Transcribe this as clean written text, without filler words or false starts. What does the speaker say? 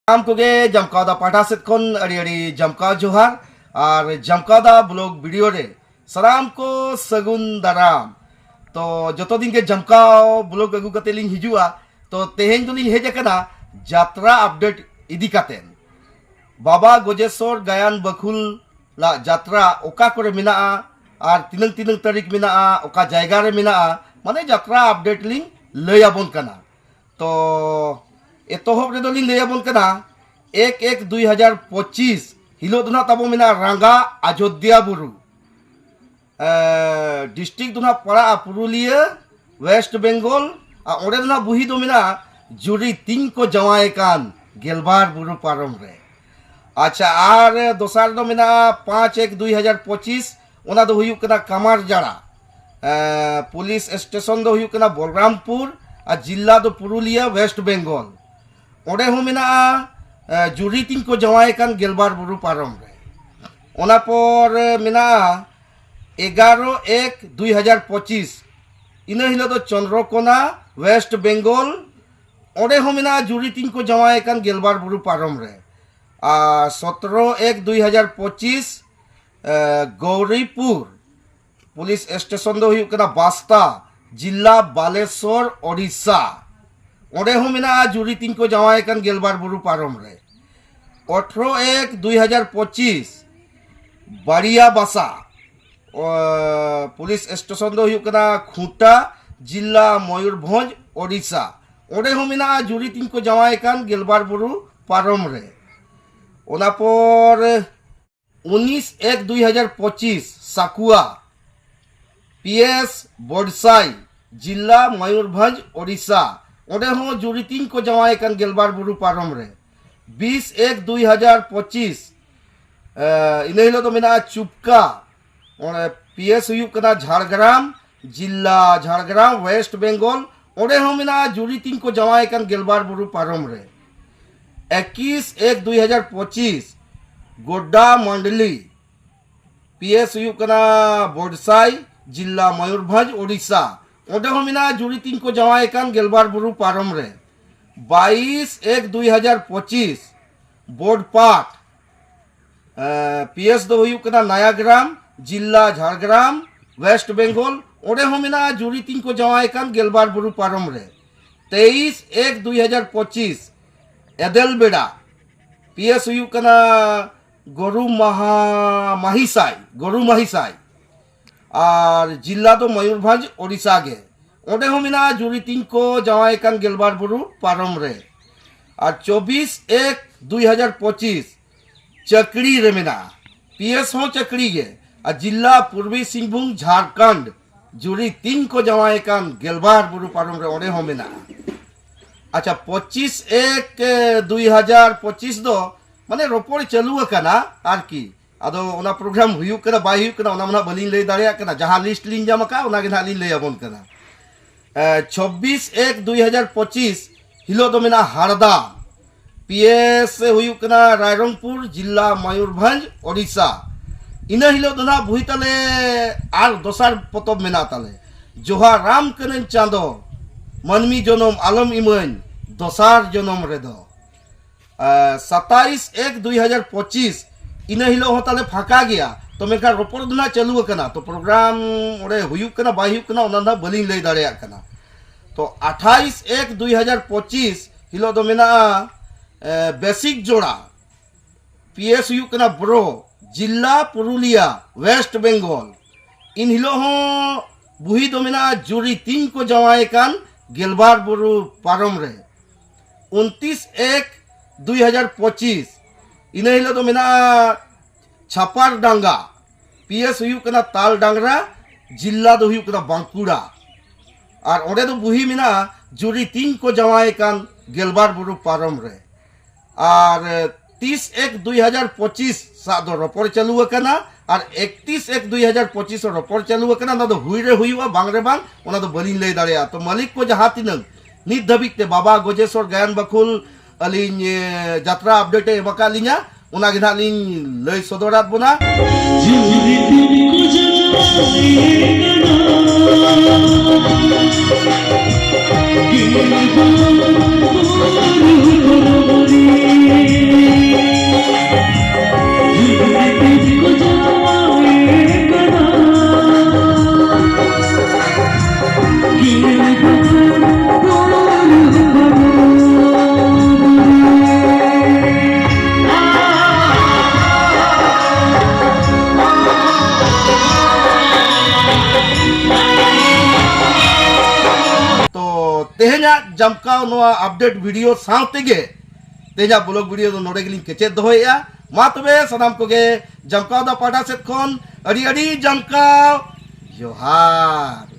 नाम कोगे जमकादा पाठा सेट खन अड़ी जमका जोहार और जमकादा ब्लॉग वीडियो रे सलाम को सगुन दाराम। तो जो दिन के जमकाओ ब्लॉग अगू कते लिंग हिजुआ तो तेहेन तो लिंग हेज कना यात्रा अपडेट इदी कातेन बाबा गजेश्वर गायन बखुल ला यात्रा ओका करे मिना और तिनंग तिनंग तारीख मिना ओका जायगा रे मिना माने यात्रा अपडेट लिंग लयाबन कना। तो एतोहब रे लिंग लयाबन कना 1-1-2025 हिलो दुना ताबो मिना रांगा अयोध्या बुरु डिस्ट्रिक्ट दुना पड़ा पुरुलिया वेस्ट बेंगल ओडे दुना बुही दो मिना जुरी तीन को जवाए कान गेलबार बुरु पारम रे। अच्छा आर दोसार दो मिना 5-1-2025 ओना दो हुयु कना कामार जाड़ा पुलिस स्टेशन दो हुयु कना बलरामपुर और जिला दो पुरुलिया वेस्ट बेंगल ओडे हो मिना जुरी तीन को जवाए कान गेलबार बुरु पारम रे। ओना पर मिना 11-1-2025 इना हिलो दो चंद्रकोना वेस्ट बेंगल ओडे हो मिना जुरी तीन को जवाए कान गेलबार बुरु पारम रे। 17-1-2025 गौरीपुर पुलिस स्टेशन दो हुयु कना बास्ता जिला बालेश्वर ओडिशा ओडे हो मिना जुरी तीन को जवाए कान गेलबार बुरु पारम रे। 18-1-2025 बाड़िया बासा पुलिस स्टेशन दो हुयु कना खूंटा जिला मयूरभंज ओडिशा ओडे हो मिना जुरी तीन को जवाए कान गेलबार बुरु पारम रे। ओना पर 19-1-2025 साकुआ पीएस बोडसाई जिला मयूरभंज ओडिशा ओडे हो जुरी तीन को जवाए कान गेलबार बुरु पारम रे। 20-1-2025 इने हिलो तो मिना चुपका पीएस हुयु कना झाड़ग्राम जिला झाड़ग्राम वेस्ट बेंगल ओडे हो मिना जुरी तीन को जवाए कान गेलबार बुरु पारम रे। 21-1-2025 गोड्डा मंडली पीएस हुयु कना बोडसाई जिला मयूरभंज ओडिशा ओडे हो मिना जुरी तीन को जवाए कान गेलबार बुरु पारम रे। 22-1-2025 बोडपाट पीएस दो हुयु कना नयाग्राम जिला झाड़ग्राम वेस्ट बेंगल ओडे हो मिना जुरी तीन को जवाए कान गेलबार बुरु पारम रे। 23-1-2025 एदेलबेड़ा पीएस हुयु कना गरु माहिसाई और जिला दो मयूरभंज ओडिशा गे ओडे हो मिना जुरी तीन को जवाए कान गेलबार बुरु पारम रे। और 24-1-2025 चकड़ी रे मिना पीएस हो चकड़ी गे और जिला पूर्वी सिंहभूम झारखंड जुरी तीन को जवाए कान गेलबार बुरु पारम रे ओडे हो मिना। अच्छा 25-1-2025 दो माने रोपड़ चालू कना आर की आदो ओना प्रोग्राम हुयु कना बाय हुयु कना ओना मना बलिन लay दाड़िया कना जहां लिस्ट लिन जाम का ओना गे ना लिन लay आबोन कना। 26-1-2025 हिलो दो मिना हारदा पीएस हुयु कना रायरंगपुर जिला मयूरभंज ओडिशा इना हिलो दो ना बुही ताले आर दोसार पतब मिना ताले जोहार राम कनन चांदो मनमी जनम आलम इमन दोसार जनम रेदो। 27-1-2025 इना हिलो हो ताले फाका गया तो मेका रोपड़ दुना चालू कना तो प्रोग्राम ओडे हुयु कना बाय हुयु कना ओना बलिन लay दाड़िया कना। तो 28-1-2025 हिलो दो मिना बेसिक जोड़ा पीएस हुयु कना ब्रो जिला पुरुलिया वेस्ट बेंगल इन हिलो हो बुही दो मिना जुरी तीन को जवाए कान गेलबार बुरु पारम रे। 29-1-2025 इने हिलो तो मिना छापार डांगा पीएस हुयु कना ताल डांगरा जिला दो हुयु कना बांकुड़ा और ओडे दो बुही मिना जुरी तीन को जवाए कान गेलबार बुरु पारम रे। और 30-1-2025 सा दो रोपड़ चालू कना और 31-1-2025 रोपड़ चालू कना ना दो हुई रे हुईवा बांग रे बांग ओना दो बलिन लay दाड़िया। तो मालिक को जहां तिनंग नित धबिते बाबा गजेश्वर गायन बखुल अलिन यात्रा अपडेट एमका लिया ओना गे ना लिन लय सदरात बोना। Thank you. जमकाव नोआ अपडेट वीडियो साउतेगे तेजा ब्लॉग वीडियो दो नोडे गिलिंग केचे दोहोया मा तबे सनाम कोगे जमकाव दा पाटा सेट खोन अड़ी अड़ी जमकाव जोहार।